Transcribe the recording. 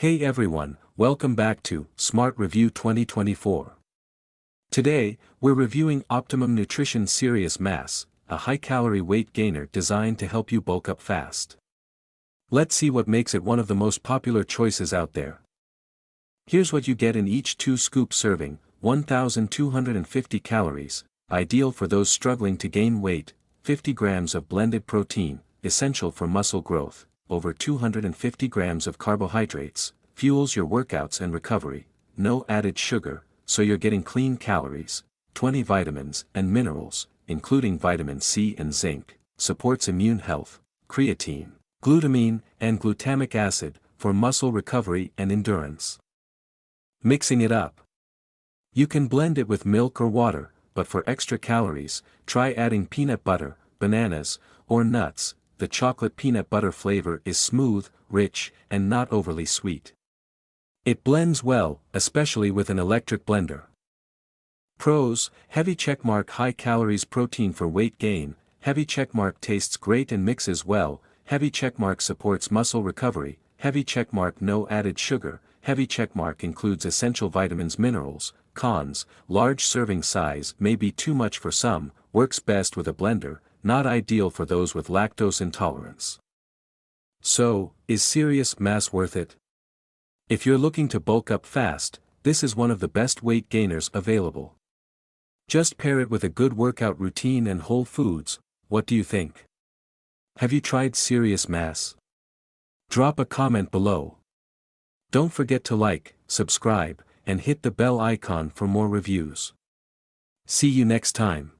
Hey everyone, welcome back to Smart Review 2024. Today, we're reviewing Optimum Nutrition Serious Mass, a high-calorie weight gainer designed to help you bulk up fast. Let's see what makes it one of the most popular choices out there. Here's what you get in each 2-scoop serving: 1,250 calories, ideal for those struggling to gain weight, 50 grams of blended protein, essential for muscle growth, over 250 grams of carbohydrates, fuels your workouts and recovery, no added sugar, so you're getting clean calories, 20 vitamins and minerals, including vitamin C and zinc, supports immune health, creatine, glutamine, and glutamic acid, for muscle recovery and endurance. Mixing it up. You can blend it with milk or water, but for extra calories, try adding peanut butter, bananas, or nuts. The chocolate peanut butter flavor is smooth, rich, and not overly sweet. It blends well, especially with an electric blender. Pros: heavy checkmark, high calories, protein for weight gain. Heavy checkmark, tastes great and mixes well. Heavy checkmark, supports muscle recovery. Heavy checkmark, no added sugar. Heavy checkmark, includes essential vitamins, minerals. Cons: large serving size may be too much for some, works best with a blender, not ideal for those with lactose intolerance. So, is Serious Mass worth it? If you're looking to bulk up fast, this is one of the best weight gainers available. Just pair it with a good workout routine and whole foods. What do you think? Have you tried Serious Mass? Drop a comment below. Don't forget to like, subscribe, and hit the bell icon for more reviews. See you next time.